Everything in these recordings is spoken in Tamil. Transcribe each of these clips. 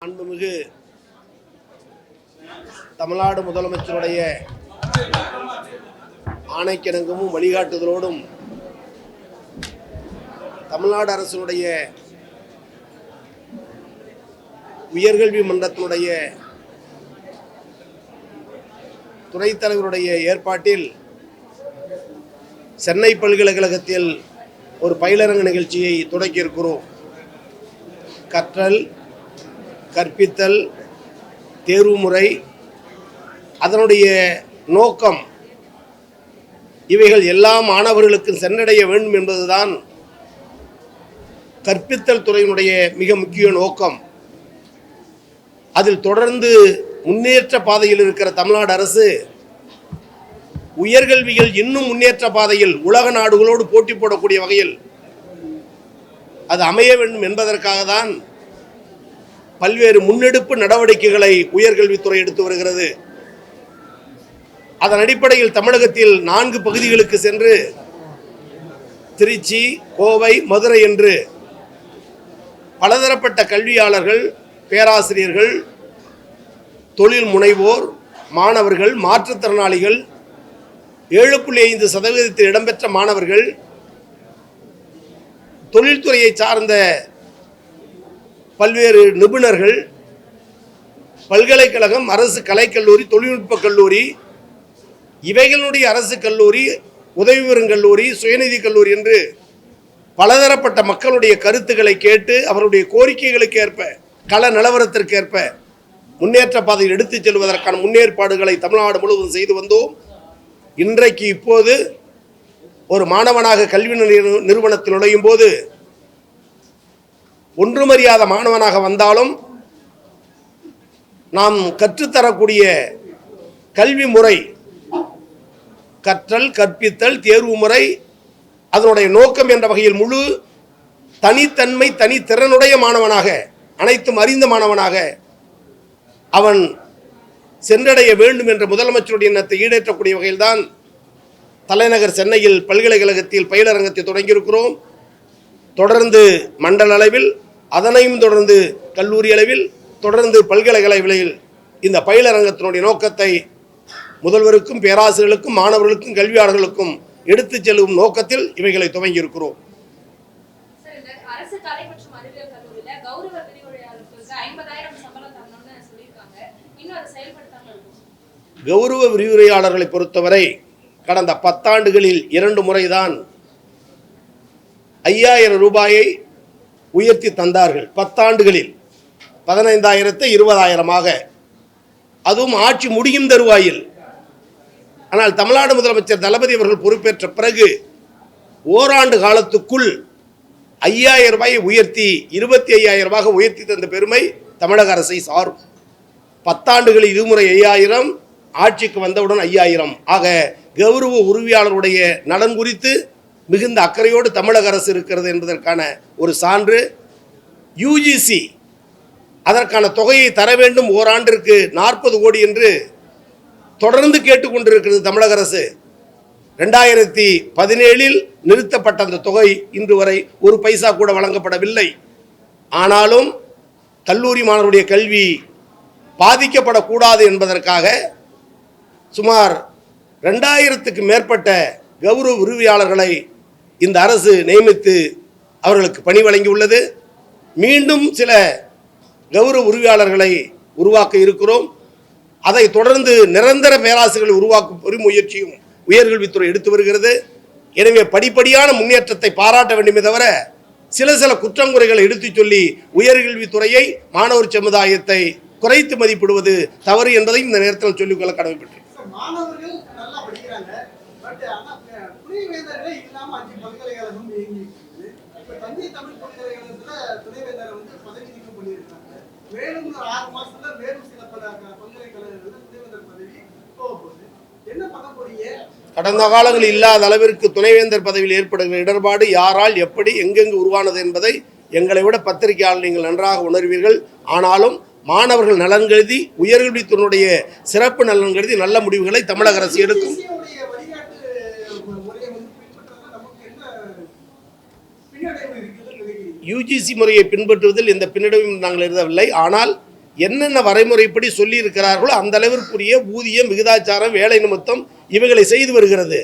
மாண்புமிகு தமிழ்நாடு முதலமைச்சருடைய ஆணைக்கிணங்கமும் வழிகாட்டுதலோடும் தமிழ்நாடு அரசினுடைய உயர்கல்வி மன்றத்தினுடைய துணைத் தலைவருடைய ஏற்பாட்டில் சென்னை பல்கலைக்கழகத்தில் ஒரு பயிலரங்கு நிகழ்ச்சியை தொடக்கியிருக்கிறோம். கற்றல், கற்பித்தல், தேர்வு முறை, அதனுடைய நோக்கம் இவைகள் எல்லா மாணவர்களுக்கும் சென்றடைய வேண்டும் என்பதுதான் கற்பித்தல் துறையினுடைய மிக முக்கிய நோக்கம். அதில் தொடர்ந்து முன்னேற்ற பாதையில் இருக்கிற தமிழ்நாடு அரசு உயர்கல்வியில் இன்னும் முன்னேற்ற பாதையில் உலக நாடுகளோடு போட்டி போடக்கூடிய வகையில் அது அமைய வேண்டும் என்பதற்காக தான் பல்வேறு முன்னெடுப்பு நடவடிக்கைகளை உயர்கல்வித்துறை எடுத்து வருகிறது. அதன் அடிப்படையில் தமிழகத்தில் 4 பகுதிகளுக்கு சென்று திருச்சி, கோவை, மதுரை என்று பலதரப்பட்ட கல்வியாளர்கள், பேராசிரியர்கள், தொழில் முனைவோர், மாணவர்கள், மாற்றுத்திறனாளிகள், 7.5% இடம்பெற்ற மாணவர்கள், தொழில்துறையை சார்ந்த பல்வேறு நிபுணர்கள், பல்கலைக்கழகம், அரசு கலைக்கல்லூரி, தொழில்நுட்ப கல்லூரி, இவைகளுடைய அரசு கல்லூரி, உதவி பெறும் கல்லூரி, சுயநிதி கல்லூரி என்று பலதரப்பட்ட மக்களுடைய கருத்துக்களை கேட்டு அவருடைய கோரிக்கைகளுக்கு ஏற்ப, கள நிலவரத்திற்கு ஏற்ப முன்னேற்ற பாதையில் எடுத்துச் செல்வதற்கான முன்னேற்பாடுகளை தமிழ்நாடு முழுவதும் செய்து வந்தோம். இன்றைக்கு இப்போது ஒரு மாணவனாக கல்வி நிறுவனத்தில் நுழையும் போது ஒன்றுமறியாத மாணவனாக வந்தாலும் நாம் கற்றுத்தரக்கூடிய கல்வி முறை, கற்றல், கற்பித்தல், தேர்வு முறை, அதனுடைய நோக்கம் என்ற வகையில் முழு தனித்தன்மை, தனித்திறனுடைய மாணவனாக, அனைத்தும் அறிந்த மாணவனாக அவன் சென்றடைய வேண்டும் என்ற முதலமைச்சருடைய எண்ணத்தை ஈடேற்றக்கூடிய வகையில்தான் தலைநகர் சென்னையில் பல்கலைக்கழகத்தில் பயிலரங்கத்தை தொடங்கியிருக்கிறோம். தொடர்ந்து மண்டல அளவில், அதனையும் தொடர்ந்து கல்லூரி அளவில், தொடர்ந்து பல்கலைக்கழகங்களில் இந்த பயிலரங்கத்தினுடைய நோக்கத்தை முதல்வருக்கும், பேராசிரியர்களுக்கும், மாணவர்களுக்கும், கல்வியாளர்களுக்கும் எடுத்துச் செல்லும் நோக்கத்தில் இவைகளை துவங்கியிருக்கிறோம். கௌரவ விரிவுரையாளர்களை பொறுத்தவரை கடந்த 10 ஆண்டுகளில் 2 முறைதான் 5000 ரூபாயை உயர்த்தி தந்தார்கள். 10 ஆண்டுகளில் 15,000 20,000ஆக, அதுவும் ஆட்சி முடியும் தருவாயில். ஆனால் தமிழ்நாடு முதலமைச்சர் தளபதி அவர்கள் பொறுப்பேற்ற பிறகு ஓராண்டு காலத்துக்குள் 5000 ரூபாயை உயர்த்தி 25,000 ரூபாய் உயர்த்தி தந்த பெருமை தமிழக அரசை சாரும். 10 ஆண்டுகளில் இருமுறை 5000, ஆட்சிக்கு வந்தவுடன் 5000 ஆக கௌரவ உரிமையாளருடைய நலன் குறித்து மிகுந்த அக்கறையோடு தமிழக அரசு இருக்கிறது என்பதற்கான ஒரு சான்று. யுஜிசி அதற்கான தொகையை தர வேண்டும், ஓராண்டிற்கு 40 கோடி என்று தொடர்ந்து கேட்டுக்கொண்டிருக்கிறது தமிழக அரசு. 2017 நிறுத்தப்பட்ட அந்த தொகை இன்று வரை ஒரு பைசா கூட வழங்கப்படவில்லை. ஆனாலும் கல்லூரி மாணவருடைய கல்வி பாதிக்கப்படக்கூடாது என்பதற்காக சுமார் 2000க்கு மேற்பட்ட கௌரவ உரிமையாளர்களை இந்த அரசு நியமித்து அவர்களுக்கு பணி வழங்கியுள்ளது. மீண்டும் சில கௌரவ உரிமையாளர்களை உருவாக்க இருக்கிறோம். அதை தொடர்ந்து நிரந்தர பேராசிரியர்களை உருவாக்கும் பெருமுயற்சியும் உயர்கல்வித்துறை எடுத்து வருகிறது. எனவே படிப்படியான முன்னேற்றத்தை பாராட்ட வேண்டுமே தவிர சில குற்றங்குறைகளை எடுத்துச் சொல்லி உயர்கல்வித்துறையை, மாணவர் சமுதாயத்தை குறைத்து மதிப்பிடுவது தவறு என்பதை இந்த நேரத்தில் சொல்லிக்கொள்ள கடமைப்பட்டேன். மாணவர்கள் நல்லா படிக்கிறாங்க, பட் ஆனா துணைவேந்தர்களே இல்லாம 5 பல்கலைக்கழகம் இயங்கிட்டு இப்ப தஞ்சை தமிழ் பல்கலைக்கழகத்துல துணைவேந்தரை பதவி நீக்கம் பண்ணியிருக்காங்க. மேலும் ஒரு 6 மாசத்துல மேலும் சில பல்கலைக்கழகங்கள்ல துணைவேந்தர் பதவி போகுது. என்ன பண்ண போறீங்க? கடந்த காலங்களில் இல்லாத அளவிற்கு துணைவேந்தர் பதவியில் ஏற்படுகிற இடர்பாடு யாரால், எப்படி, எங்கெங்கு உருவானது என்பதை எங்களை விட பத்திரிகையாளர் நீங்கள் நன்றாக உணர்வீர்கள். ஆனாலும் மாணவர்கள் நலன் கருதி, உயர்கல்வித்துறையினுடைய சிறப்பு நலன் கருதி நல்ல முடிவுகளை தமிழக அரசு எடுக்கும். யுஜிசி முறையை பின்பற்றுவதில் எந்த பின்னடைவும் நாங்கள் எழுதவில்லை. ஆனால் என்னென்ன வரைமுறைப்படி சொல்லி இருக்கிறார்களோ அந்த அளவிற்குரிய ஊதியம், விகிதாச்சாரம், வேலை நிமித்தம் இவைகளை செய்து வருகிறது.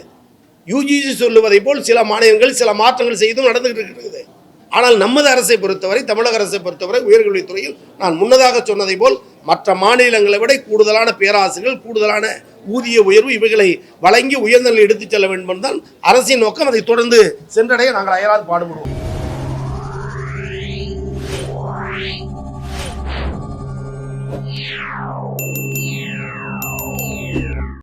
யுஜிசி சொல்லுவதை போல் சில மாநிலங்கள் சில மாற்றங்கள் செய்தும் நடந்துகிட்டு இருக்கிறது. ஆனால் நமது அரசை பொறுத்தவரை, தமிழக அரசை பொறுத்தவரை உயர்கல்வித்துறையில் நான் முன்னதாக சொன்னதை போல் மற்ற மாநிலங்களை விட கூடுதலான பேராசிரியர்கள், கூடுதலான ஊதிய உயர்வு இவைகளை வழங்கி உயர்நிலை எடுத்துச் செல்ல வேண்டும் என்பதுதான் அரசின் நோக்கம். அதை தொடர்ந்து சென்றடைய நாங்கள் அயராது பாடுபடுவோம்.